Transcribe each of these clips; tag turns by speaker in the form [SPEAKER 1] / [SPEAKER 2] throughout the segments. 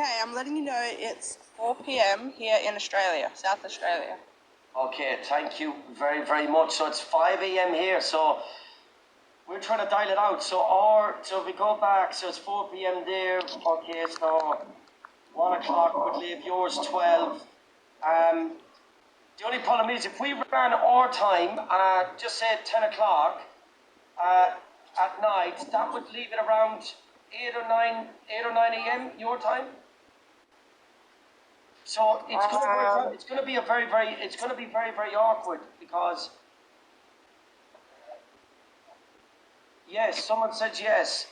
[SPEAKER 1] Okay, I'm letting you know it's 4 p.m. here in Australia, South Australia.
[SPEAKER 2] Okay, thank you very, very much. So it's 5 a.m. here, so we're trying to dial it out. So if we go back, so it's 4 p.m. there. Okay, so 1 o'clock would leave yours 12. The only problem is if we ran our time, just say 10 o'clock at night, that would leave it around 8 or 9 a.m. your time. So it's going to be very, very awkward because yes, someone said yes.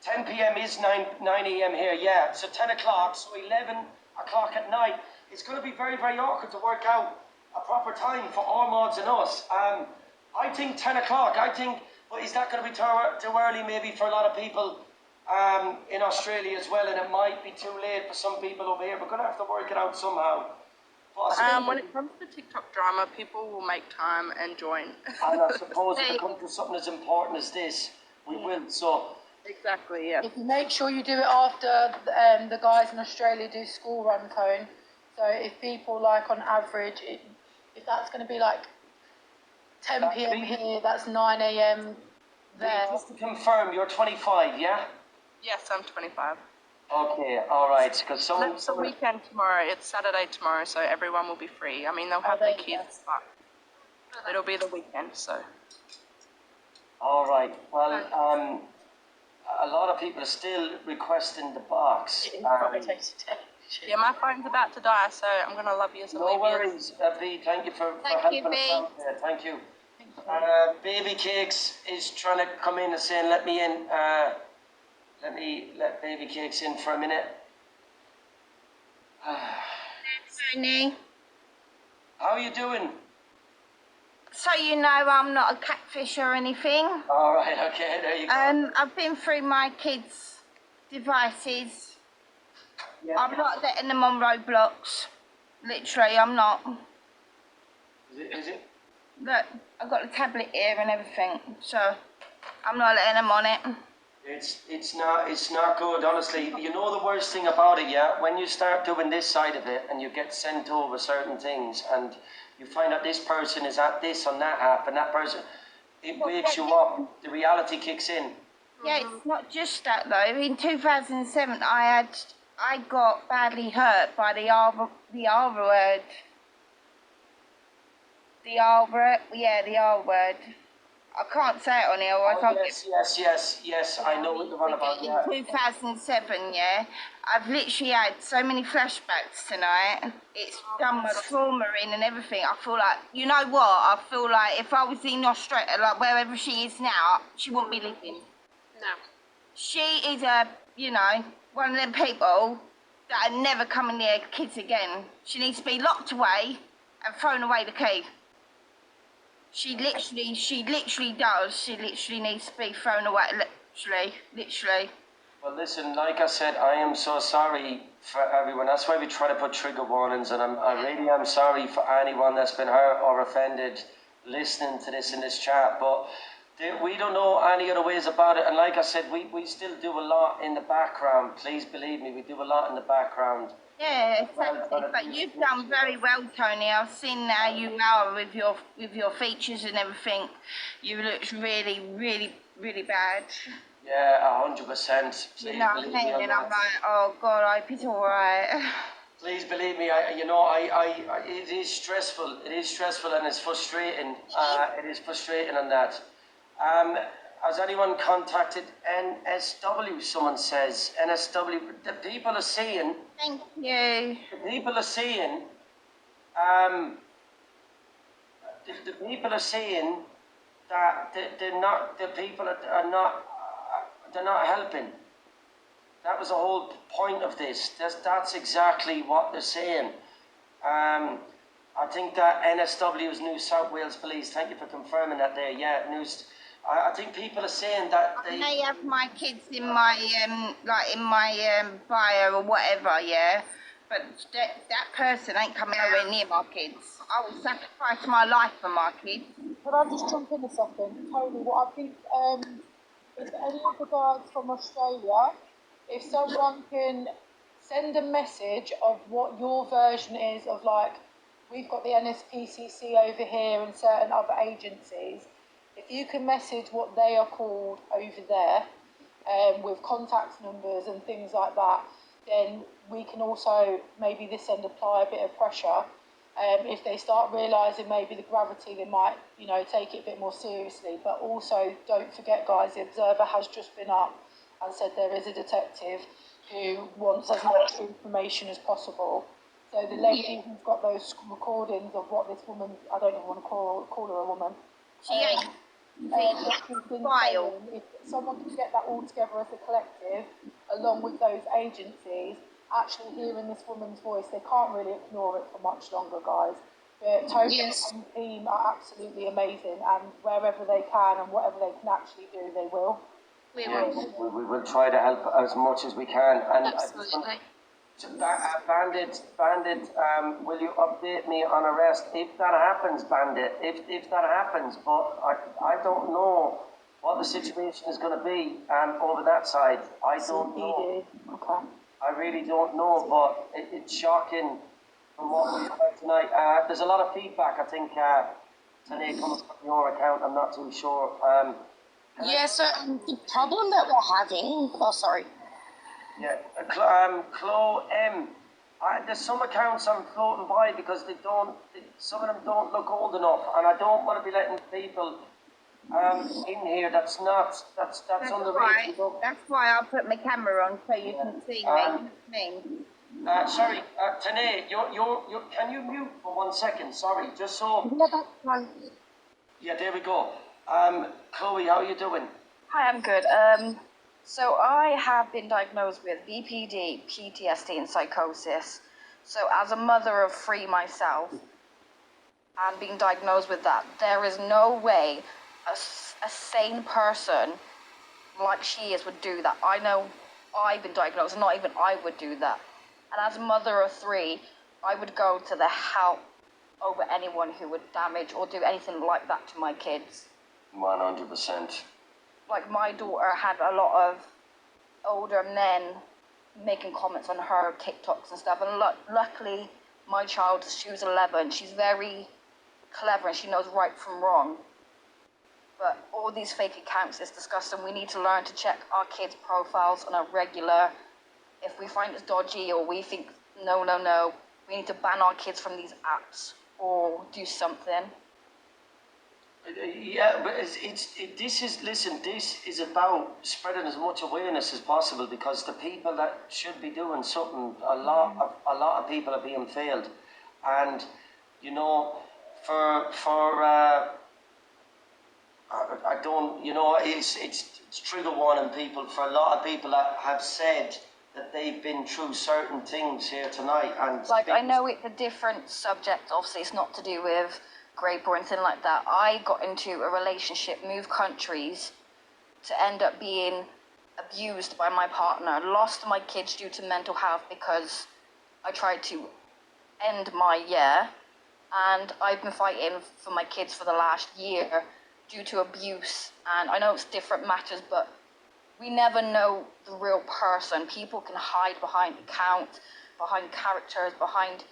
[SPEAKER 2] 10 p.m. is 9 a.m. here, yeah. So 10 o'clock, so 11 o'clock at night. It's going to be very, very awkward to work out a proper time for all mods and us. I think 10 o'clock, but is that going to be too early maybe for a lot of people in Australia as well, and it might be too late for some people over here. We're going to have to work it out somehow.
[SPEAKER 1] When it comes to TikTok drama, people will make time and join.
[SPEAKER 2] And I suppose if it comes to something as important as this, we will. So
[SPEAKER 1] exactly, yeah.
[SPEAKER 3] If you make sure you do it after the guys in Australia do school run cone. So if people like on average, if that's going to be like 10 p.m. here, that's 9 a.m. there.
[SPEAKER 2] Just to confirm, you're 25, yeah?
[SPEAKER 1] Yes, I'm 25.
[SPEAKER 2] Okay, all right. Because
[SPEAKER 1] it's the weekend tomorrow. It's Saturday tomorrow, so everyone will be free. I mean, they'll have their kids, but it'll be the weekend, so.
[SPEAKER 2] All right. Well, a lot of people are still requesting the box.
[SPEAKER 1] Yeah, my phone's about to die, so I'm going to love you as a
[SPEAKER 2] No worries, B. Thank you for helping us out there. Thank you. Baby Cakes is trying to come in and saying, let me in. Let Baby Cakes in for a minute.
[SPEAKER 4] Tony.
[SPEAKER 2] How are you doing?
[SPEAKER 4] So you know I'm not a catfish or anything.
[SPEAKER 2] All right, okay, there you go.
[SPEAKER 4] I've been through my kids' devices. Yeah. I'm not letting them on Roblox. Literally, I'm not.
[SPEAKER 2] Is it?
[SPEAKER 4] Look, I've got the tablet here and everything, so I'm not letting them on it.
[SPEAKER 2] It's not good, honestly. You know the worst thing about it, yeah? When you start doing this side of it and you get sent over certain things and you find out this person is at this on that app and that person, it wakes you up. The reality kicks in.
[SPEAKER 4] Yeah, it's not just that though. In 2007, I got badly hurt by the R word. The R word. I can't say it on here.
[SPEAKER 2] Yes. I know what you're on about. Yeah.
[SPEAKER 4] In 2007, yeah. I've literally had so many flashbacks tonight. It's done my trauma in and everything. I feel like, you know what? I feel like if I was in Australia, like wherever she is now, she wouldn't be living.
[SPEAKER 1] No.
[SPEAKER 4] She is one of them people that are never coming near kids again. She needs to be locked away and thrown away the key. She literally does. She literally needs to be thrown away. Literally.
[SPEAKER 2] Well, listen, like I said, I am so sorry for everyone. That's why we try to put trigger warnings, and I really am sorry for anyone that's been hurt or offended listening to this in this chat. But we don't know any other ways about it. And like I said, we still do a lot in the background. Please believe me, we do a lot in the background.
[SPEAKER 4] Yeah, exactly. But you've done very well, Tony. I've seen how you are with your features and everything. You look really, really, really bad.
[SPEAKER 2] Yeah, 100%.
[SPEAKER 4] You know what I mean? And I'm like, oh God, I hope it's all right.
[SPEAKER 2] Please believe me. It is stressful. It is stressful and it's frustrating. It is frustrating on that. Has anyone contacted NSW? Someone says NSW. The people are saying.
[SPEAKER 4] Thank you.
[SPEAKER 2] The people are saying. The people are saying that they're not. The people are not. They're not helping. That was the whole point of this. That's exactly what they're saying. I think that NSW is New South Wales Police. Thank you for confirming that there. Yeah, I think people are saying that
[SPEAKER 4] I may have my kids in my bio or whatever, yeah. But that person ain't coming nowhere near my kids. I will sacrifice my life for my kids.
[SPEAKER 3] Could I just jump in a second? Tony, what I think, if any of the guys from Australia, if someone can send a message of what your version is of like, we've got the NSPCC over here and certain other agencies. If you can message what they are called over there, with contact numbers and things like that, then we can also maybe this end apply a bit of pressure. If they start realising maybe the gravity, they might, you know, take it a bit more seriously. But also, don't forget, guys, the Observer has just been up and said there is a detective who wants as much information as possible. So the lady who's got those recordings of what this woman, I don't even want to call her a woman.
[SPEAKER 4] She ain't.
[SPEAKER 3] She's been saying, if someone can get that all together as a collective, along with those agencies, actually hearing this woman's voice, they can't really ignore it for much longer, guys. But Tony and the team are absolutely amazing, and wherever they can and whatever they can actually do, they will.
[SPEAKER 2] We will try to help as much as we can. And
[SPEAKER 5] Absolutely.
[SPEAKER 2] Bandit, will you update me on arrest if that happens, Bandit? If that happens, but I don't know what the situation is going to be over that side. I don't know.
[SPEAKER 3] Okay.
[SPEAKER 2] I really don't know, but it's shocking from what we've heard tonight. There's a lot of feedback, I think, today comes from your account. I'm not too sure.
[SPEAKER 5] Yeah, so the problem that we're having, oh, sorry.
[SPEAKER 2] Yeah, Chloe M. There's some accounts I'm floating by because some of them don't look old enough, and I don't want to be letting people in here that's underage.
[SPEAKER 4] Right. That's why I put my camera on so you can see me.
[SPEAKER 2] Sorry, Tanae, can you mute for 1 second? Sorry, just so.
[SPEAKER 5] Yeah, that's fine.
[SPEAKER 2] Yeah, there we go. Chloe, how are you doing?
[SPEAKER 6] Hi, I'm good. So I have been diagnosed with BPD, PTSD, and psychosis. So as a mother of 3 myself, and being diagnosed with that, there is no way a sane person like she is would do that. I know I've been diagnosed, and not even I would do that. And as a mother of 3, I would go to the help over anyone who would damage or do anything like that to my kids.
[SPEAKER 2] 100%.
[SPEAKER 6] Like, my daughter had a lot of older men making comments on her TikToks and stuff, and luckily my child, she was 11, she's very clever and she knows right from wrong. But all these fake accounts is disgusting. We need to learn to check our kids' profiles on a regular. If we find it's dodgy or we think no, we need to ban our kids from these apps or do something.
[SPEAKER 2] Yeah, but this is about spreading as much awareness as possible, because the people that should be doing something, a lot of people are being failed, and you know, I don't, you know, it's trigger warning people for a lot of people that have said that they've been through certain things here tonight, and
[SPEAKER 6] like, I know it's a different subject, obviously it's not to do with grape or anything like that. I got into a relationship, moved countries, to end up being abused by my partner, lost my kids due to mental health because I tried to end my year, and I've been fighting for my kids for the last year due to abuse. And I know it's different matters, but we never know the real person. People can hide behind accounts, behind characters, behind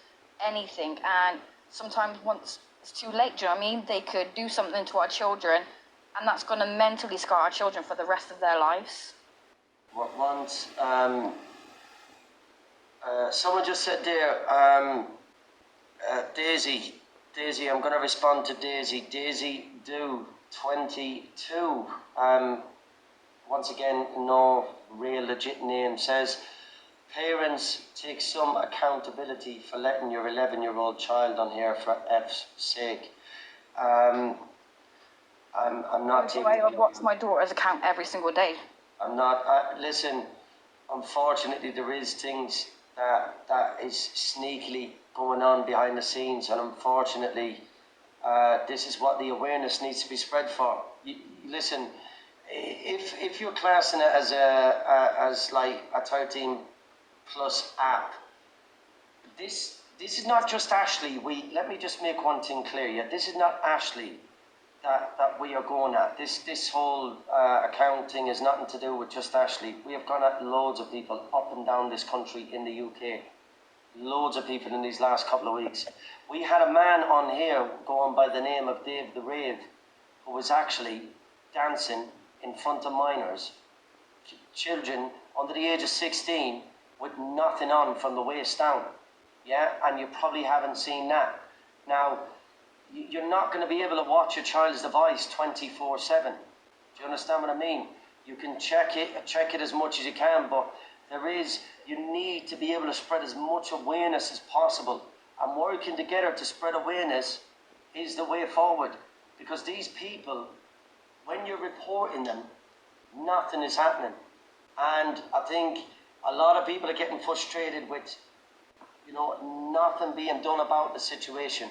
[SPEAKER 6] anything, and sometimes once it's too late, do you know what I mean? They could do something to our children, and that's going to mentally scar our children for the rest of their lives.
[SPEAKER 2] Once, someone just said there, Daisy, I'm going to respond to Daisy. Daisy Do 22. Once again, no real legit name, says, parents, take some accountability for letting your 11-year-old child on here for F's sake. I'm not taking...
[SPEAKER 6] I watch my daughter's account every single day.
[SPEAKER 2] I'm not... listen, unfortunately, there is things that is sneakily going on behind the scenes, and unfortunately, this is what the awareness needs to be spread for. Listen, if you're classing it as like a 13+ app, this is not just Ashley. Let me just make one thing clear. Yeah, this is not Ashley. that we are going at. This whole account thing has nothing to do with just Ashley. We have gone at loads of people up and down this country in the UK. Loads of people in these last couple of weeks. We had a man on here going by the name of Dave the Rave, who was actually dancing in front of minors, children under the age of 16, with nothing on from the waist down. Yeah, and you probably haven't seen that. Now, you're not going to be able to watch your child's device 24/7. Do you understand what I mean? You can check it as much as you can, but you need to be able to spread as much awareness as possible. And working together to spread awareness is the way forward. Because these people, when you're reporting them, nothing is happening. And I think a lot of people are getting frustrated with, nothing being done about the situation.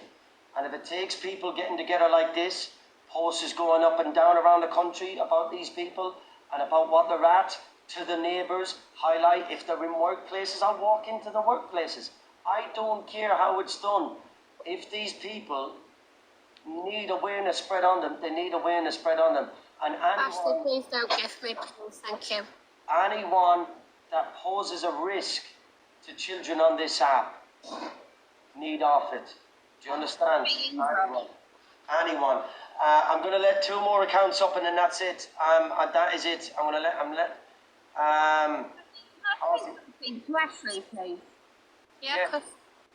[SPEAKER 2] And if it takes people getting together like this, posters going up and down around the country about these people and about what they're at, to the neighbours, highlight if they're in workplaces, I'll walk into the workplaces. I don't care how it's done. If these people need awareness spread on them, they need awareness spread on them. And
[SPEAKER 5] Ashley, please don't gift me, please. Thank you.
[SPEAKER 2] anyone that poses a risk to children on this app need off it. Do you understand? Anyone. I'm going to let 2 more accounts up and then that's it. And that is it. I'm going to let.
[SPEAKER 4] Speak to Ashley, please.
[SPEAKER 5] Yeah,
[SPEAKER 2] Yeah.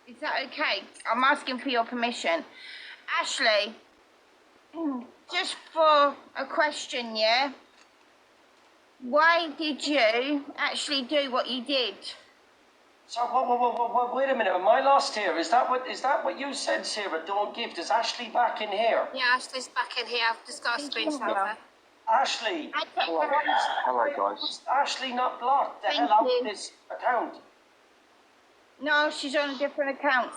[SPEAKER 4] Is that okay? I'm asking for your permission. Ashley, just for a question, yeah? Why did you actually do what you did?
[SPEAKER 2] So wait a minute. Am I lost here? Is that what you said, Sarah? Don't gift. Is Ashley back in here?
[SPEAKER 5] yeah, Ashley's back in here. I've just got a screenshot of her.
[SPEAKER 2] Ashley.
[SPEAKER 7] Hello, guys.
[SPEAKER 2] Was Ashley not blocked the
[SPEAKER 4] Thank
[SPEAKER 2] hell out
[SPEAKER 4] you.
[SPEAKER 2] of this account?
[SPEAKER 4] No, she's on a different account.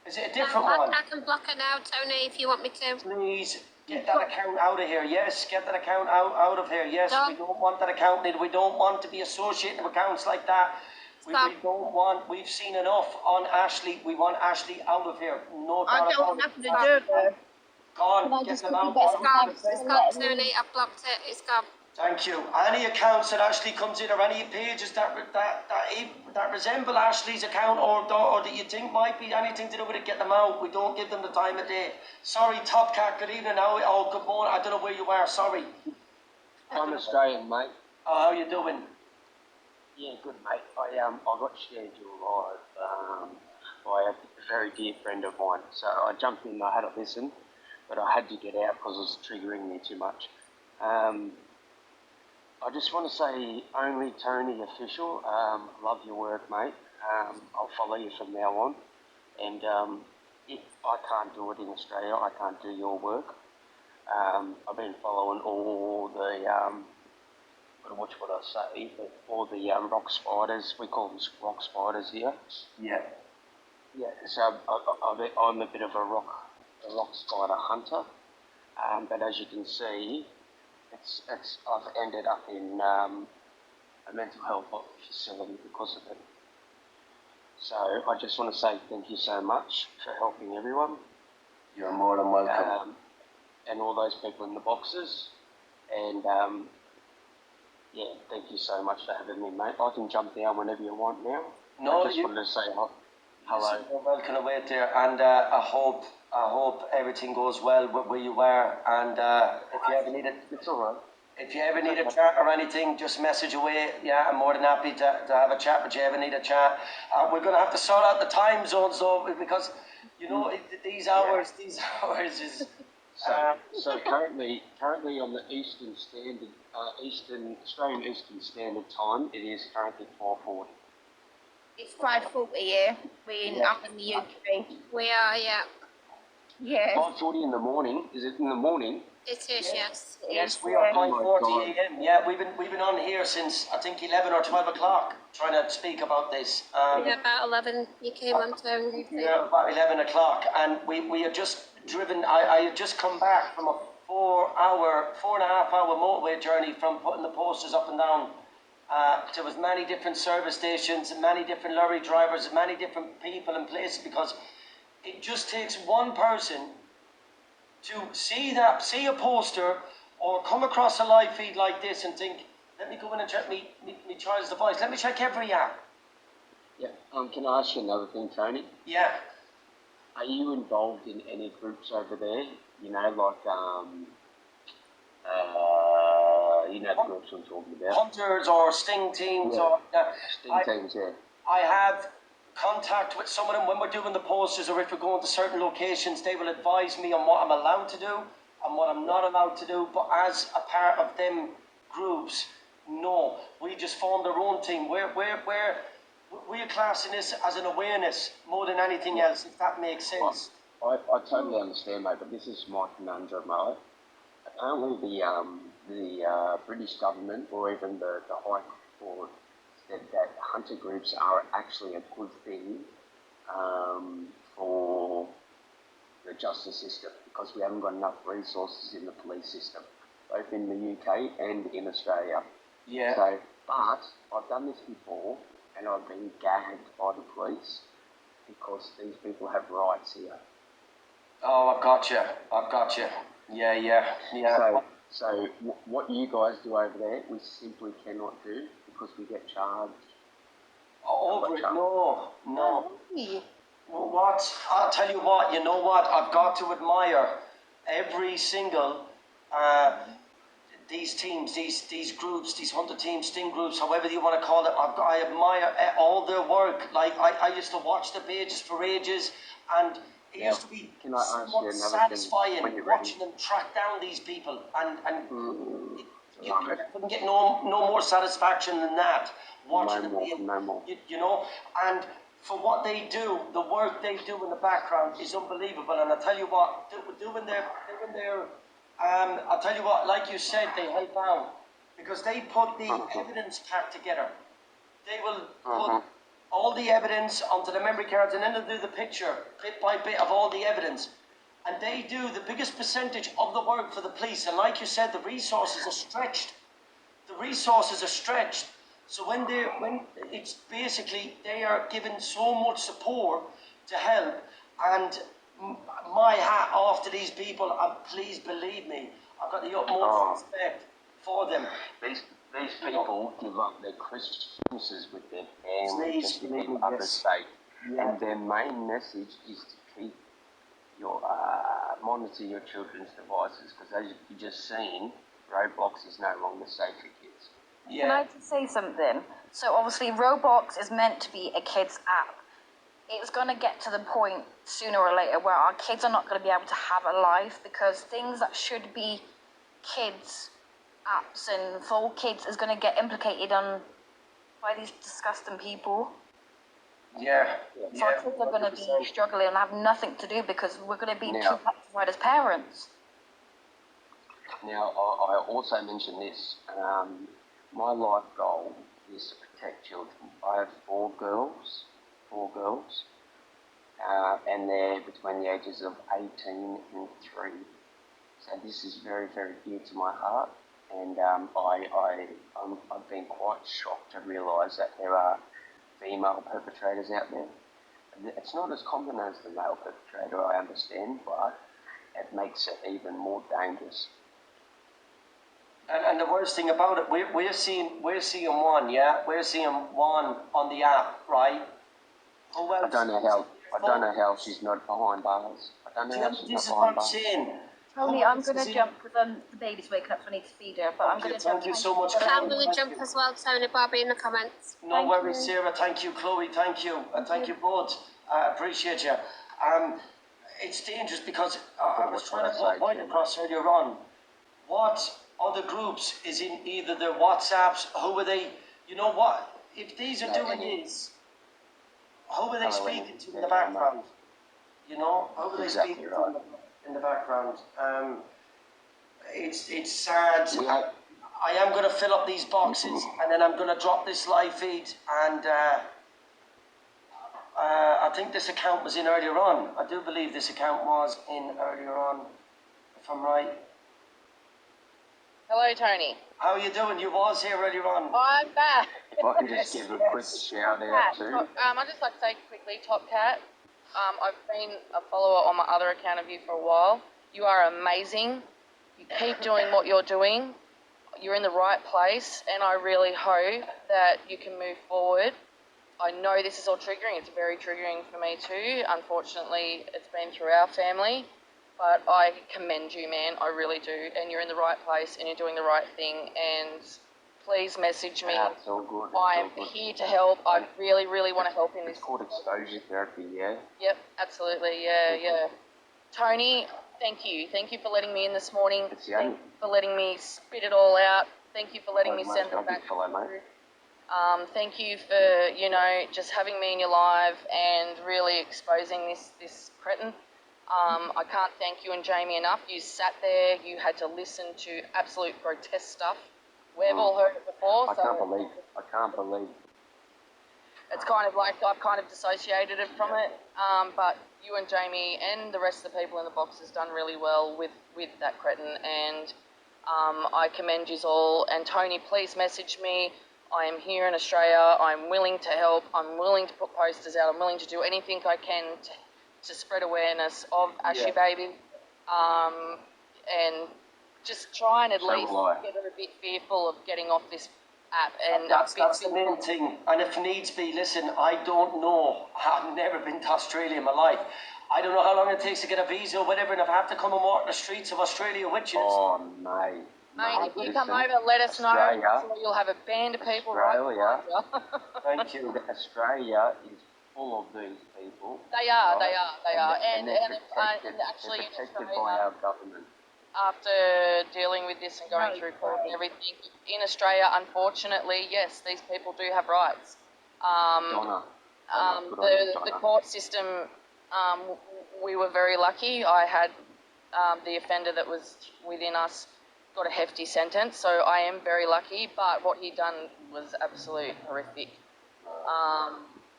[SPEAKER 2] Is it a different
[SPEAKER 5] I
[SPEAKER 2] one?
[SPEAKER 5] can block her now, Tony, if you want me to.
[SPEAKER 2] Please get that account out of here. Yes, get that account out of here. Yes,
[SPEAKER 5] Done.
[SPEAKER 2] we don't want that account. We don't want to be associated with accounts like that. We don't want. We've seen enough on Ashley. We want Ashley out of here. No
[SPEAKER 4] I
[SPEAKER 2] doubt
[SPEAKER 4] don't
[SPEAKER 2] about
[SPEAKER 4] have
[SPEAKER 2] it.
[SPEAKER 4] to do it.
[SPEAKER 2] Go on,
[SPEAKER 8] Can I
[SPEAKER 2] get
[SPEAKER 8] just
[SPEAKER 2] them
[SPEAKER 8] quickly
[SPEAKER 2] out.
[SPEAKER 8] get
[SPEAKER 5] It's
[SPEAKER 8] some
[SPEAKER 5] gone,
[SPEAKER 8] facts
[SPEAKER 5] it's
[SPEAKER 8] and
[SPEAKER 5] gone,
[SPEAKER 8] let me-
[SPEAKER 5] Tony. I've blocked it. It's gone.
[SPEAKER 2] Thank you. Any accounts that Ashley comes in, or any pages that resemble Ashley's account, or that you think might be anything to do with it, get them out. We don't give them the time of day. Sorry, Top Cat. Good evening. Oh, good morning. I don't know where you are. Sorry.
[SPEAKER 7] I'm Australian, mate.
[SPEAKER 2] Oh, how you doing?
[SPEAKER 7] Yeah, good, mate. I got shared your live by a very dear friend of mine. So I jumped in. I had a listen, but I had to get out because it was triggering me too much. I just want to say, only Tony official. Love your work, mate. I'll follow you from now on. And if I can't do it in Australia, I can't do your work. I've been following all the what would I say? All the rock spiders. We call them rock spiders here.
[SPEAKER 2] Yeah.
[SPEAKER 7] Yeah. So I'm a bit of a rock spider hunter. But as you can see, I've ended up in a mental health facility because of it. So I just want to say thank you so much for helping everyone.
[SPEAKER 2] You're more than welcome.
[SPEAKER 7] And all those people in the boxes. And yeah, thank you so much for having me, mate. I can jump down whenever you want now.
[SPEAKER 2] No,
[SPEAKER 7] I just wanted to say hello.
[SPEAKER 2] You're welcome to wait there, and I hope everything goes well where you are. And if you ever need it,
[SPEAKER 7] It's all right.
[SPEAKER 2] if you ever need a chat or anything, just message away. Yeah, I'm more than happy to have a chat. But you ever need a chat, we're gonna have to sort out the time zones though, because these hours is.
[SPEAKER 7] So currently on the Eastern Standard, Australian Eastern Standard Time, it is currently 4:40.
[SPEAKER 4] It's 5:40 here. Up in the UK.
[SPEAKER 5] We are, yeah.
[SPEAKER 4] Yeah.
[SPEAKER 7] 5:40 in the morning. Is it in the morning?
[SPEAKER 5] It is, yes.
[SPEAKER 2] Yes, we are 5:40 a.m. Yeah, we've been on here since I think 11 or 12 o'clock trying to speak about this.
[SPEAKER 5] Yeah, about 11. You came on Tony.
[SPEAKER 2] Yeah, about 11 o'clock, and we had just driven. I had just come back from a 4.5 hour motorway journey from putting the posters up and down. There was many different service stations and many different lorry drivers and many different people and places, because it just takes one person to see a poster or come across a live feed like this and think, let me go in and check me child's device. Let me check every app.
[SPEAKER 7] Yeah. Can I ask you another thing, Tony?
[SPEAKER 2] Yeah.
[SPEAKER 7] Are you involved in any groups over there? You know, like you know the groups I'm talking about.
[SPEAKER 2] Hunters or sting teams or
[SPEAKER 7] Sting teams, yeah.
[SPEAKER 2] I have contact with some of them when we're doing the posters, or if we're going to certain locations, they will advise me on what I'm allowed to do and what I'm not allowed to do. But as a part of them groups, no, we just formed our own team. We're classing this as an awareness more than anything else, if that makes sense.
[SPEAKER 7] I totally understand, mate, but this is my conundrum, mate. Apparently the British government or even the High Court said that hunter groups are actually a good thing for the justice system because we haven't got enough resources in the police system, both in the UK and in Australia.
[SPEAKER 2] Yeah.
[SPEAKER 7] So, but I've done this before and I've been gagged by the police because these people have rights here.
[SPEAKER 2] Oh, I've got you. Yeah.
[SPEAKER 7] So what you guys do over there, we simply cannot do because we get charged.
[SPEAKER 2] Over it? No. Well, what? I'll tell you what. You know what? I've got to admire every single these teams, these groups, these hunter teams, sting groups, however you want to call it. I admire all their work. Like I used to watch the pages for ages, and it used to be somewhat satisfying watching them track down these people, and you couldn't get no more satisfaction than that. Watching them, you know, and for what they do, the work they do in the background is unbelievable. And I tell you what, doing their I'll tell you what, like you said, they help out because they put the evidence pack together. They will put all the evidence onto the memory cards, and then they'll do the picture bit by bit of all the evidence. And they do the biggest percentage of the work for the police. And like you said, the resources are stretched. So when it's basically they are given so much support to help, and my hat off to these people, and please believe me, I've got the utmost respect for them.
[SPEAKER 7] These people give up their Christmases with their family just to keep others safe. Yeah. And their main message is to keep your monitor your children's devices, because as you just seen, Roblox is no longer safe for kids.
[SPEAKER 2] Yeah.
[SPEAKER 6] Can I just say something? So obviously Roblox is meant to be a kid's app. It's going to get to the point sooner or later where our kids are not going to be able to have a life, because things that should be kids' apps and for kids is going to get implicated on by these disgusting people.
[SPEAKER 2] Yeah.
[SPEAKER 6] So our kids are going to be struggling and have nothing to do because we're going to be too petrified as parents.
[SPEAKER 7] Now, I also mentioned this. My life goal is to protect children. I have four girls, and they're between the ages of 18 and 3. So this is very, very dear to my heart, and I've been quite shocked to realise that there are female perpetrators out there. It's not as common as the male perpetrator, I understand, but it makes it even more dangerous.
[SPEAKER 2] And the worst thing about it, we're seeing one, yeah? We're seeing one on the app, right? Who else?
[SPEAKER 7] I don't know how she's not behind bars. I don't know how she's not behind bars.
[SPEAKER 6] Tony, I'm going to jump because the baby's waking up, so I need to feed her. But I'm going to jump.
[SPEAKER 2] Thank you so much.
[SPEAKER 5] I'm going to jump as well, Tony, Barbie, in the comments.
[SPEAKER 2] No worries, Sarah. Thank you, Chloe. Thank you. And thank you both. I appreciate you. It's dangerous because I was trying to put a point across earlier on. What other groups is in either their WhatsApps? Who are they? You know what? If these are doing this, who are they speaking to in the background? You know, who are they speaking to in the background? It's sad. I am going to fill up these boxes and then I'm going to drop this live feed, and I think this account was in earlier on. I do believe this account was in earlier on, if I'm right.
[SPEAKER 8] Hello, Tony.
[SPEAKER 2] How are you doing? You was here earlier on.
[SPEAKER 8] I'm back.
[SPEAKER 7] If I can just give a quick shout out too.
[SPEAKER 8] I'd just like to say quickly, Top Cat. I've been a follower on my other account of you for a while,
[SPEAKER 6] You are amazing. You keep doing what you're doing. You're in the right place, and I really hope that you can move forward. I know this is all triggering. It's very triggering for me too. Unfortunately, it's been through our family, but I commend you, man. I really do. And you're in the right place, and you're doing the right thing. And please message me.
[SPEAKER 7] Yeah, it's all good.
[SPEAKER 6] I'm here to help. I really, really want to help in this.
[SPEAKER 7] It's called exposure therapy, yeah?
[SPEAKER 6] Yep, absolutely. Yeah. Tony, thank you. Thank you for letting me in this morning.
[SPEAKER 7] It's the only...
[SPEAKER 6] Thank you for letting me spit it all out. Thank you for letting me send it back. Thank you for, just having me in your live and really exposing this cretin. I can't thank you and Jamie enough. You sat there, you had to listen to absolute grotesque stuff. We've all heard it before.
[SPEAKER 7] I can't believe.
[SPEAKER 6] It's kind of like I've kind of dissociated it from it. But you and Jamie and the rest of the people in the box has done really well with that cretin, and I commend you all. And Tony, please message me. I am here in Australia. I'm willing to help. I'm willing to put posters out. I'm willing to do anything I can to spread awareness of Ashley Baby, and just try and at least get her a bit fearful of getting off this app. And
[SPEAKER 2] that's the main thing. And if needs be, listen, I don't know. I've never been to Australia in my life. I don't know how long it takes to get a visa or whatever, and if I have to come and walk the streets of Australia with you.
[SPEAKER 7] Oh, mate.
[SPEAKER 6] Mate, if you come over, let us know. You'll have a band of people
[SPEAKER 7] Australia,
[SPEAKER 2] Thank you.
[SPEAKER 7] Australia is full of these people.
[SPEAKER 6] They are.
[SPEAKER 7] And
[SPEAKER 6] actually,
[SPEAKER 7] they're protected by our government.
[SPEAKER 6] After dealing with this and going through court and everything, in Australia, unfortunately, yes, these people do have rights. The court system, we were very lucky. I had the offender that was within us got a hefty sentence, so I am very lucky, but what he done was absolute horrific.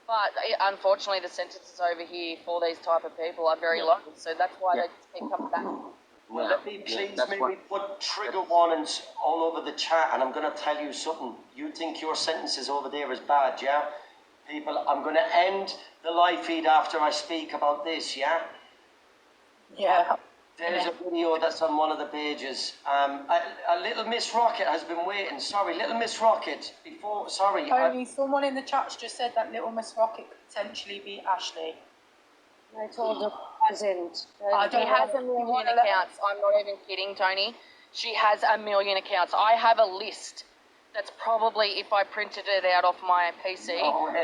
[SPEAKER 6] But unfortunately, the sentences over here for these type of people are very low, so that's why they just keep coming back.
[SPEAKER 2] Well, let me please maybe put trigger warnings all over the chat, and I'm going to tell you something. You think your sentences over there is bad, yeah? People, I'm going to end the live feed after I speak about this, yeah?
[SPEAKER 3] Yeah.
[SPEAKER 2] There's a video that's on one of the pages. A little Miss Rocket has been waiting. Sorry, little Miss Rocket.
[SPEAKER 3] Tony, someone in the chat's just said that little Miss Rocket could potentially be Ashley.
[SPEAKER 5] I told her I wasn't.
[SPEAKER 6] She has a million accounts. I'm not even kidding, Tony. She has a million accounts. I have a list that's probably, if I printed it out off my PC,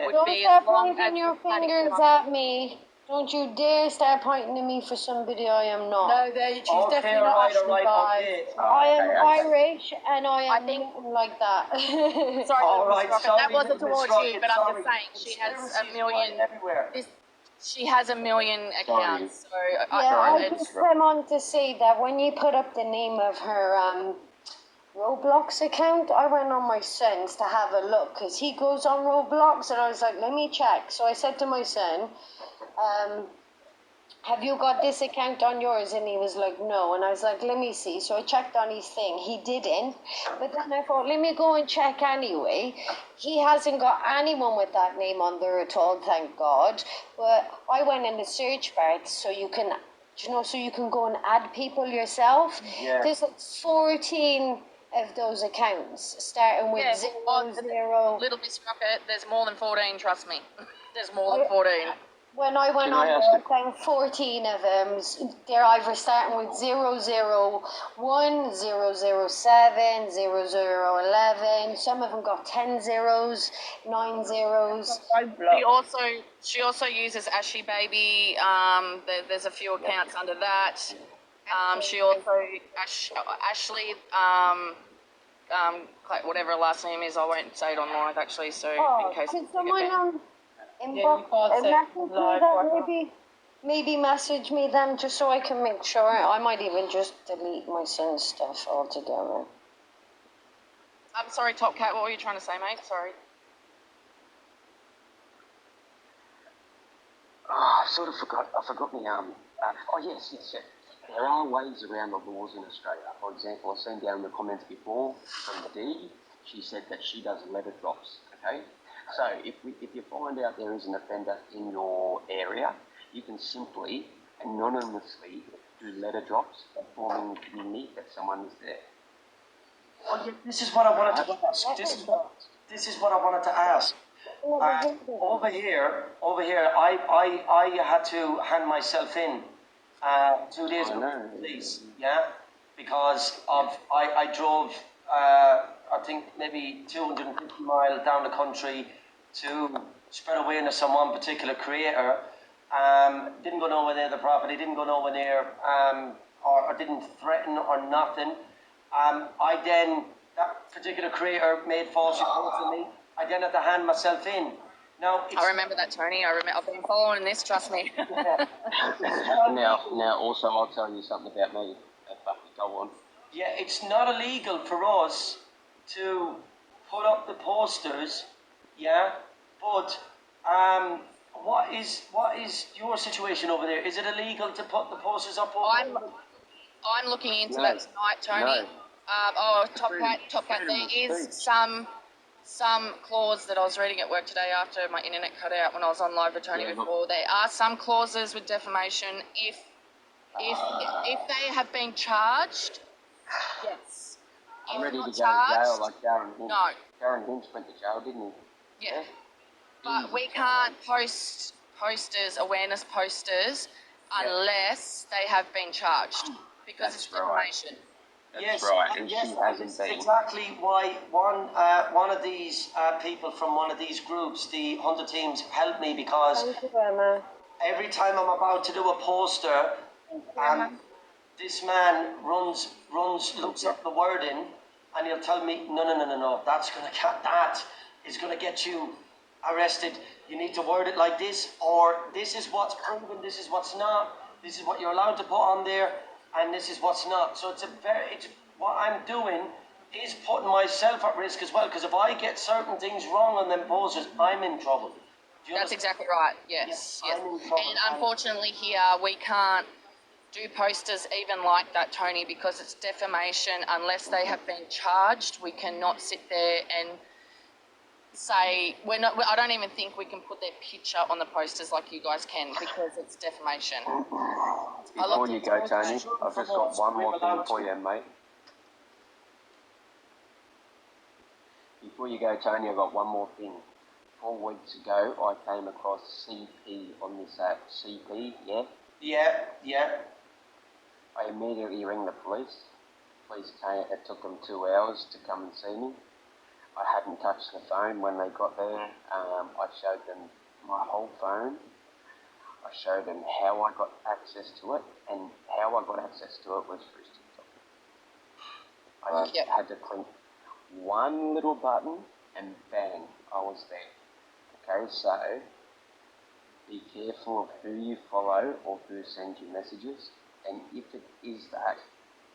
[SPEAKER 6] would be as long as...
[SPEAKER 5] Don't start pointing your fingers at me. Don't you dare start pointing at me for somebody I am not.
[SPEAKER 3] No, she's definitely not Ashley, guys.
[SPEAKER 5] I am Irish and I am nothing like that.
[SPEAKER 6] Sorry, that wasn't towards you, but I'm just saying she has a million... She has a million accounts, so...
[SPEAKER 5] I just came on to say that when you put up the name of her Roblox account, I went on my son's to have a look, because he goes on Roblox, and I was like, let me check. So I said to my son, have you got this account on yours? And he was like, no. And I was like, let me see. So I checked on his thing. He didn't. But then I thought, let me go and check anyway. He hasn't got anyone with that name on there at all, thank God. But I went in the search bar so you can, so you can go and add people yourself. Yeah. There's like 14 of those accounts, starting with 0.
[SPEAKER 6] Little Miss Rocket, there's more than 14, trust me. There's more than 14.
[SPEAKER 5] When I went on there, I found 14 of them. They're either starting with 001, 007, 0011. Some of them got 10 zeros, 9 zeros.
[SPEAKER 6] She also uses Ashley Baby. There's a few accounts under that. She also Ashley. Whatever her last name is, I won't say it on live actually. So in case.
[SPEAKER 5] Maybe message me them just so I can make sure. I might even just delete my son's stuff altogether.
[SPEAKER 6] I'm sorry, Top Cat, what were you trying to say, mate? Sorry.
[SPEAKER 7] I sort of forgot. I forgot me. Yes. There are ways around the laws in Australia. For example, I've seen down in the comments before from Dee. She said that she does letter drops. Okay. So if you find out there is an offender in your area, you can simply anonymously do letter drops informing me that someone is there.
[SPEAKER 2] Well, yeah, this is what I wanted to ask. This is what I wanted to ask. Over here, I had to hand myself in 2 days ago to the police, yeah, because of I drove I think maybe 250 miles down the country to spread awareness on one particular creator. Didn't go nowhere near the property, didn't go nowhere near, or didn't threaten or nothing. I then, that particular creator made false reports of me. I then had to hand myself in. Now,
[SPEAKER 6] I remember that, Tony. I've been following this. Trust me.
[SPEAKER 7] Now, also, I'll tell you something about me. Go on.
[SPEAKER 2] yeah, it's not illegal for us to put up the posters, yeah, but what is your situation over there? Is it illegal to put the posters up?
[SPEAKER 6] I'm looking into
[SPEAKER 7] No.
[SPEAKER 6] that tonight, Tony.
[SPEAKER 7] No.
[SPEAKER 6] Top Cat. There is some clause that I was reading at work today after my internet cut out when I was on live with Tony before. There are some clauses with defamation if they have been charged. Yes.
[SPEAKER 7] I'm
[SPEAKER 6] If
[SPEAKER 7] ready to
[SPEAKER 6] not
[SPEAKER 7] go to jail
[SPEAKER 6] charged,
[SPEAKER 7] like Darren Hinch.
[SPEAKER 6] no.
[SPEAKER 7] Darren Hinch went to jail, didn't he?
[SPEAKER 6] Yeah. But we can't post awareness posters, unless they have been charged because it's defamation.
[SPEAKER 7] That's right, and she hasn't been.
[SPEAKER 2] Exactly why one of these people from one of these groups, the Hunter teams, helped me because
[SPEAKER 5] Thank you, Emma.
[SPEAKER 2] every time I'm about to do a poster, this man looks up the wording, and he'll tell me, no, that is gonna get you arrested. You need to word it like this, or this is what's proven, this is what's not, this is what you're allowed to put on there, and this is what's not. So it's what I'm doing is putting myself at risk as well, because if I get certain things wrong on them posters, I'm in trouble. Do you
[SPEAKER 6] That's
[SPEAKER 2] understand?
[SPEAKER 6] exactly right. Yes.
[SPEAKER 2] I'm in trouble.
[SPEAKER 6] And unfortunately, here we can't do posters even like that, Tony, because it's defamation. Unless they have been charged, we cannot sit there and say we're not. I don't even think we can put their picture on the posters like you guys can because it's defamation.
[SPEAKER 7] Before you go, Tony, I've just got one more thing for you, mate. Before you go, Tony, I've got one more thing. 4 weeks ago, I came across CP on this app. CP, yeah?
[SPEAKER 2] Yeah.
[SPEAKER 7] I immediately rang the police. Police came, it took them 2 hours to come and see me. I hadn't touched the phone when they got there. I showed them my whole phone. I showed them how I got access to it, and how I got access to it was through TikTok. I just had to click one little button, and bang, I was there. Okay, so be careful of who you follow or who sends you messages, and if it is that,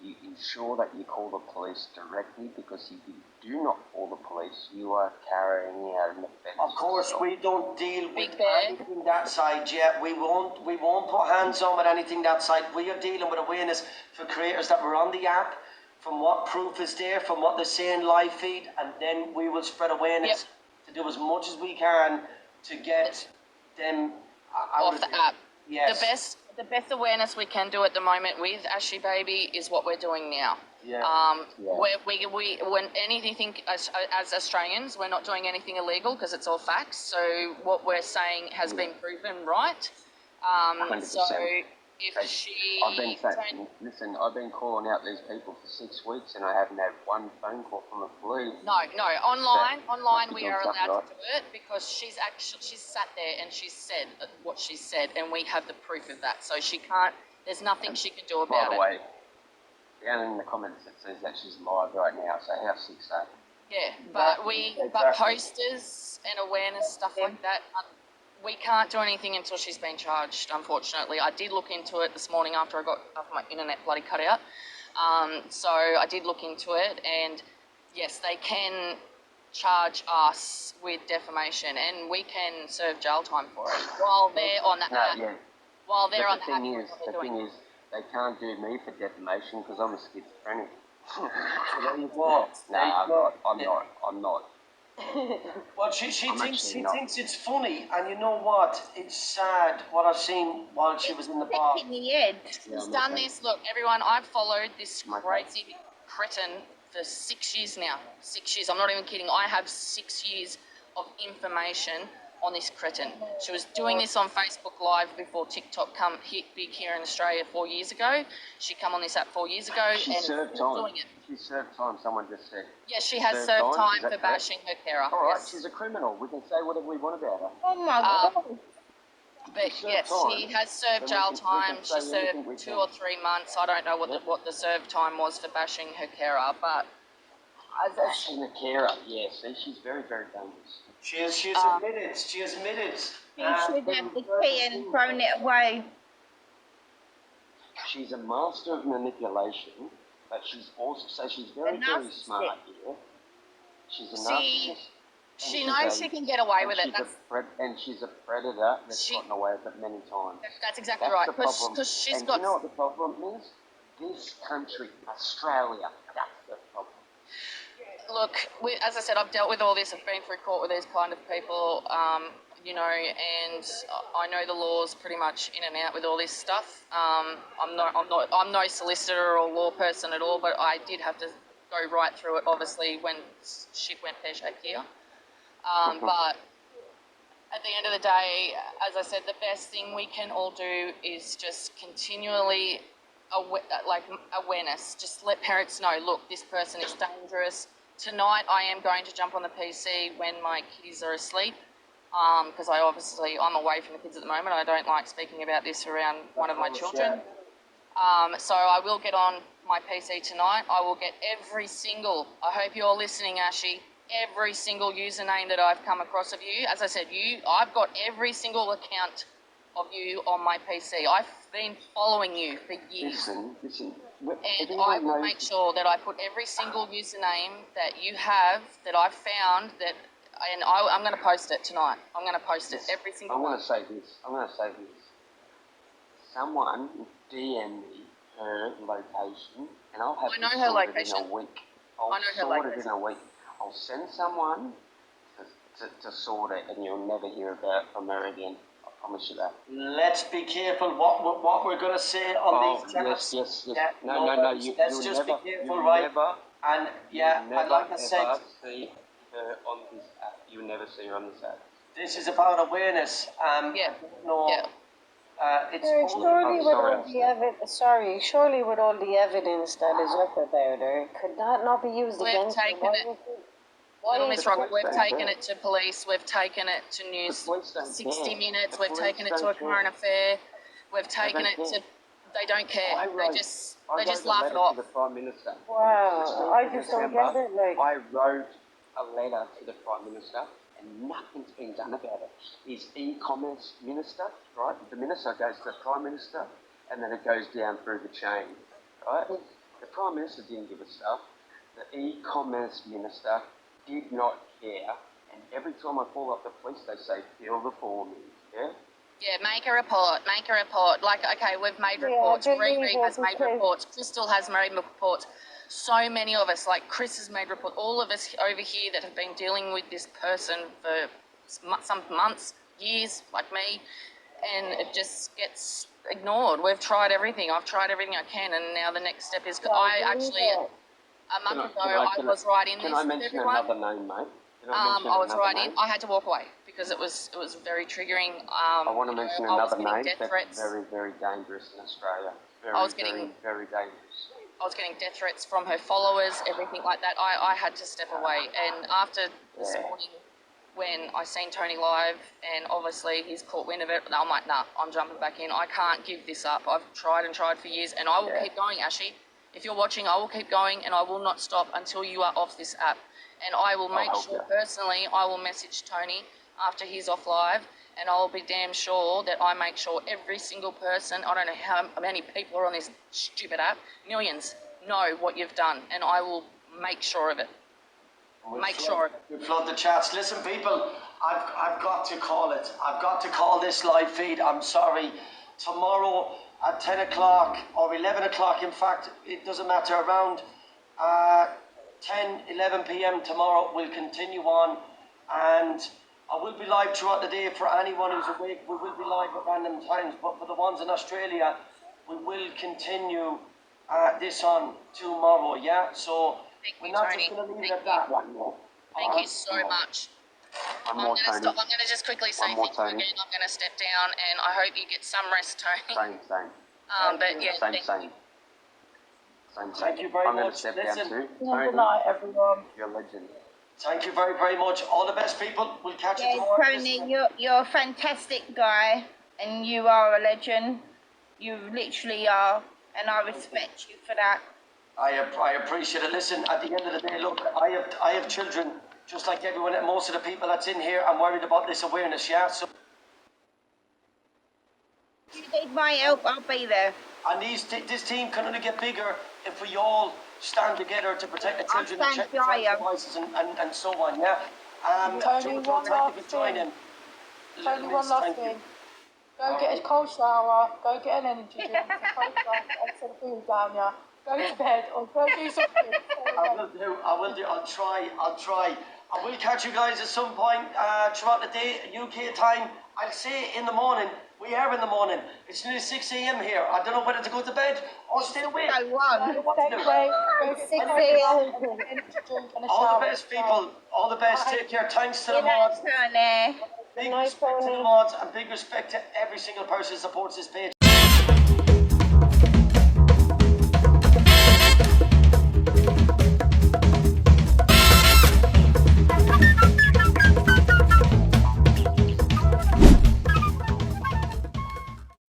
[SPEAKER 7] you ensure that you call the police directly, because if you do not call the police, you are carrying out an offence.
[SPEAKER 2] Of course, we don't deal with
[SPEAKER 6] Big Bear.
[SPEAKER 2] anything that side yet. We won't put hands on with anything that side. We are dealing with awareness for creators that were on the app, from what proof is there, from what they're saying live feed, and then we will spread awareness to do as much as we can to get them out
[SPEAKER 6] Off the app.
[SPEAKER 2] Yes.
[SPEAKER 6] The best awareness we can do at the moment with Ashley Baby is what we're doing now.
[SPEAKER 2] Yeah.
[SPEAKER 6] When anything as Australians, we're not doing anything illegal because it's all facts. So what we're saying has been proven right.
[SPEAKER 7] 100%.
[SPEAKER 6] So if
[SPEAKER 7] I've been calling out these people for 6 weeks, and I haven't had one phone call from the police.
[SPEAKER 6] No. Online we are
[SPEAKER 7] something
[SPEAKER 6] allowed
[SPEAKER 7] right.
[SPEAKER 6] to do it because she's sat there and she's said what she said, and we have the proof of that. So she can't. There's nothing she can do about
[SPEAKER 7] By the
[SPEAKER 6] it.
[SPEAKER 7] way, down in the comments it says that she's live right now, so how sick's that?
[SPEAKER 6] Yeah, but posters and awareness stuff like that, we can't do anything until she's been charged. Unfortunately, I did look into it this morning after my internet bloody cut out. So I did look into it, and yes, they can charge us with defamation, and we can serve jail time for it while they're on that app.
[SPEAKER 7] Yeah.
[SPEAKER 6] While they're on
[SPEAKER 7] The thing is, they can't do me for defamation because I'm a schizophrenic.
[SPEAKER 2] So there you go.
[SPEAKER 7] No, I'm not.
[SPEAKER 2] Well, she
[SPEAKER 7] I'm
[SPEAKER 2] thinks
[SPEAKER 7] actually not.
[SPEAKER 2] it's funny, and you know what? It's sad what I've seen while she was in the bar.
[SPEAKER 4] Sick in the head.
[SPEAKER 7] Yeah,
[SPEAKER 1] She's
[SPEAKER 7] I'm
[SPEAKER 1] done
[SPEAKER 7] okay.
[SPEAKER 1] this. Look, everyone, I've followed this
[SPEAKER 7] Okay.
[SPEAKER 1] crazy cretin for 6 years now. 6 years. I'm not even kidding. I have 6 years of information on this cretin. She was doing this on Facebook Live before TikTok hit big here in Australia 4 years ago. She come on this app 4 years ago
[SPEAKER 7] She
[SPEAKER 1] and
[SPEAKER 7] served
[SPEAKER 1] still
[SPEAKER 7] time.
[SPEAKER 1] doing it.
[SPEAKER 7] She served time, someone just said.
[SPEAKER 1] Yeah, she has
[SPEAKER 7] Served
[SPEAKER 1] served
[SPEAKER 7] time,
[SPEAKER 1] time
[SPEAKER 7] is that
[SPEAKER 1] for
[SPEAKER 7] correct?
[SPEAKER 1] bashing her carer.
[SPEAKER 7] All right,
[SPEAKER 1] Yes.
[SPEAKER 7] she's a criminal. We can say whatever we want about her.
[SPEAKER 4] Oh my
[SPEAKER 1] Um,
[SPEAKER 4] God.
[SPEAKER 1] But
[SPEAKER 7] She served
[SPEAKER 1] yes, she
[SPEAKER 7] time.
[SPEAKER 1] has served
[SPEAKER 7] Then
[SPEAKER 1] jail
[SPEAKER 7] we can
[SPEAKER 1] time. She
[SPEAKER 7] say anything we
[SPEAKER 1] served 2
[SPEAKER 7] can.
[SPEAKER 1] or 3 months. I don't know what the serve time was for bashing her carer, but
[SPEAKER 7] Bashing the carer, yeah, see, she's very, very dangerous.
[SPEAKER 2] She has admitted. She has admitted.
[SPEAKER 4] She should have the key and thrown it away.
[SPEAKER 7] She's a master of manipulation, but she's also, so she's very,
[SPEAKER 4] A
[SPEAKER 7] very
[SPEAKER 4] narcissist.
[SPEAKER 7] smart here. She's a
[SPEAKER 1] She-
[SPEAKER 7] narcissist.
[SPEAKER 1] she
[SPEAKER 7] and
[SPEAKER 1] knows
[SPEAKER 7] she's
[SPEAKER 1] she can get away with it.
[SPEAKER 7] And she's a predator that's
[SPEAKER 1] She-
[SPEAKER 7] gotten away with it many times.
[SPEAKER 1] That's exactly
[SPEAKER 7] That's
[SPEAKER 1] right.
[SPEAKER 7] the problem.
[SPEAKER 1] Because she's
[SPEAKER 7] and
[SPEAKER 1] got.
[SPEAKER 7] you know what the problem is? This country, Australia, that's the problem.
[SPEAKER 1] Look, as I said, I've dealt with all this. I've been through court with these kind of people, you know, and I know the laws pretty much in and out with all this stuff. I'm no solicitor or law person at all, but I did have to go right through it. Obviously, when shit went pear-shaped here. But at the end of the day, as I said, the best thing we can all do is just continually awareness. Just let parents know, look, this person is dangerous. Tonight I am going to jump on the PC when my kiddies are asleep, because I'm away from the kids at the moment. I don't like speaking about this around one of my children. So I will get on my PC tonight. I will get every single, I hope you're listening, Ashy, every single username that I've come across of you. As I said, I've got every single account of you on my PC. I've been following you for years.
[SPEAKER 7] Listen.
[SPEAKER 1] And I will make sure that I put every single username that you have, that I've found, and I'm going to post it tonight. I'm going to post it, every single
[SPEAKER 7] I'm
[SPEAKER 1] one.
[SPEAKER 7] going to say this. Someone DM me her location, and I'll have
[SPEAKER 1] I know
[SPEAKER 7] to
[SPEAKER 1] her
[SPEAKER 7] sort it in
[SPEAKER 1] location.
[SPEAKER 7] a week.
[SPEAKER 1] I know her
[SPEAKER 7] sort it in
[SPEAKER 1] location.
[SPEAKER 7] a week. I'll send someone to sort it, and you'll never hear about from her again. I promise you that.
[SPEAKER 2] Let's be careful what we're going to say on these chats.
[SPEAKER 7] Yes.
[SPEAKER 2] Yeah,
[SPEAKER 7] No.
[SPEAKER 2] let's
[SPEAKER 7] You'll
[SPEAKER 2] just
[SPEAKER 7] never,
[SPEAKER 2] be careful,
[SPEAKER 7] you'll
[SPEAKER 2] right?
[SPEAKER 7] Never,
[SPEAKER 2] And yeah,
[SPEAKER 7] you'll never,
[SPEAKER 2] and like I said,
[SPEAKER 7] ever see her on this app. You'll never see her on this app.
[SPEAKER 2] this is about awareness.
[SPEAKER 1] Yeah.
[SPEAKER 2] No.
[SPEAKER 1] Yeah.
[SPEAKER 2] It's
[SPEAKER 5] Surely
[SPEAKER 7] I'm
[SPEAKER 5] with
[SPEAKER 7] sorry,
[SPEAKER 5] all the surely with all the evidence that is up about her, could that not be used
[SPEAKER 1] We've
[SPEAKER 5] against her?
[SPEAKER 1] taken it. Little Miss Rocket, we've taken it to police, we've taken it to News
[SPEAKER 7] The police don't
[SPEAKER 1] 60
[SPEAKER 7] care.
[SPEAKER 1] Minutes,
[SPEAKER 7] The
[SPEAKER 1] we've
[SPEAKER 7] police
[SPEAKER 1] taken it to
[SPEAKER 7] don't
[SPEAKER 1] a current
[SPEAKER 7] care.
[SPEAKER 1] affair, we've taken
[SPEAKER 7] don't
[SPEAKER 1] it to.
[SPEAKER 7] care.
[SPEAKER 1] They don't care.
[SPEAKER 7] I
[SPEAKER 1] They
[SPEAKER 7] wrote
[SPEAKER 1] just
[SPEAKER 7] a
[SPEAKER 1] laugh it
[SPEAKER 7] letter
[SPEAKER 1] off.
[SPEAKER 7] to the Prime Minister.
[SPEAKER 5] Wow, I just don't get it. Like,
[SPEAKER 7] I wrote a letter to the Prime Minister, and nothing's been done about it. His e-commerce minister, right? The minister goes to the Prime Minister, and then it goes down through the chain, right? The Prime Minister didn't give a stuff. The e-commerce minister did not care, and every time I call up the police, they say, fill the form in, yeah?
[SPEAKER 1] Yeah, make a report. Like, okay, we've made
[SPEAKER 5] Yeah,
[SPEAKER 1] reports.
[SPEAKER 5] I believe
[SPEAKER 1] Riri
[SPEAKER 5] it
[SPEAKER 1] has made
[SPEAKER 5] because-
[SPEAKER 1] reports. Crystal has made reports. So many of us, like Chris has made reports. All of us over here that have been dealing with this person for some months, years, like me, and it just gets ignored. We've tried everything. I've tried everything I can, and now the next step is I actually. A month ago, I was right in this
[SPEAKER 7] Can I
[SPEAKER 1] with
[SPEAKER 7] mention
[SPEAKER 1] everyone.
[SPEAKER 7] another name, mate? Can
[SPEAKER 1] I was
[SPEAKER 7] another
[SPEAKER 1] right
[SPEAKER 7] name?
[SPEAKER 1] in. I had to walk away because it was very triggering.
[SPEAKER 7] I want to mention
[SPEAKER 1] I was
[SPEAKER 7] another
[SPEAKER 1] getting
[SPEAKER 7] name
[SPEAKER 1] death
[SPEAKER 7] that's
[SPEAKER 1] threats.
[SPEAKER 7] very, very dangerous in Australia. Very,
[SPEAKER 1] I was getting-
[SPEAKER 7] very, very dangerous.
[SPEAKER 1] I was getting death threats from her followers, everything like that. I had to step away. And after this
[SPEAKER 7] Yeah.
[SPEAKER 1] morning, when I seen Tony live, and obviously he's caught wind of it, I'm like, nah, I'm jumping back in. I can't give this up. I've tried and tried for years, and I will
[SPEAKER 7] Yeah.
[SPEAKER 1] keep going, Ashy. If you're watching, I will keep going, and I will not stop until you are off this app. And I will make
[SPEAKER 7] help
[SPEAKER 1] sure
[SPEAKER 7] you.
[SPEAKER 1] personally, I will message Tony after he's off live, and I'll be damn sure that I make sure every single person, I don't know how many people are on this stupid app, millions, know what you've done, and I will make sure of it. Make sure.
[SPEAKER 2] We flood the chats. Listen, people, I've got to call it. I've got to call this live feed. I'm sorry. Tomorrow at 10 o'clock or 11 o'clock, in fact, it doesn't matter, around 10, 11 p.m. tomorrow. We'll continue on, and I will be live throughout the day for anyone who's awake. We will be live at random times, but for the ones in Australia, we will continue this on tomorrow, yeah? So we're not just going to leave it at that.
[SPEAKER 7] One more.
[SPEAKER 1] Thank you so much.
[SPEAKER 7] One more, Tony.
[SPEAKER 1] I'm going to just quickly say
[SPEAKER 7] One more,
[SPEAKER 1] thank you
[SPEAKER 7] Tony.
[SPEAKER 1] again. I'm going to step down, and I hope you get some rest, Tony.
[SPEAKER 7] Same.
[SPEAKER 1] But yeah,
[SPEAKER 7] Same.
[SPEAKER 1] thank you.
[SPEAKER 2] Thank you very
[SPEAKER 7] I'm going
[SPEAKER 2] much.
[SPEAKER 7] to step
[SPEAKER 2] Listen.
[SPEAKER 7] down too.
[SPEAKER 3] Good night, everyone.
[SPEAKER 7] You're a legend.
[SPEAKER 2] Thank you very, very much. All the best, people. We'll catch you
[SPEAKER 4] Yeah,
[SPEAKER 2] tomorrow.
[SPEAKER 4] Tony, you're a fantastic guy, and you are a legend. You literally are, and I respect you for that.
[SPEAKER 2] I appreciate it. Listen, at the end of the day, look, I have children, just like everyone, most of the people that's in here. I'm worried about this awareness, yeah? So,
[SPEAKER 4] If you need my help, I'll be there.
[SPEAKER 2] and this team can only get bigger if we all stand together to protect the children and check the devices and so on, yeah?
[SPEAKER 3] Tony, one last thing. Tony, one last thing. Go get a cold shower, go get an energy drink, some cold shower, and some food down ya. Go to bed or go do something.
[SPEAKER 2] I will do. I'll try. I will catch you guys at some point throughout the day, UK time. I'll say in the morning. We are in the morning. It's nearly 6 a.m. here. I don't know whether to go to bed or stay awake.
[SPEAKER 4] I won.
[SPEAKER 3] Stay away, go get
[SPEAKER 5] 6
[SPEAKER 3] an
[SPEAKER 5] a.m.
[SPEAKER 3] energy drink and a
[SPEAKER 2] All
[SPEAKER 3] shower.
[SPEAKER 2] the best, people. All the best. Take care. Thanks to the
[SPEAKER 4] Good night,
[SPEAKER 2] mods.
[SPEAKER 4] Tony.
[SPEAKER 2] Big
[SPEAKER 5] night,
[SPEAKER 2] respect to the
[SPEAKER 5] Tony.
[SPEAKER 2] mods and big respect to every single person who supports this page.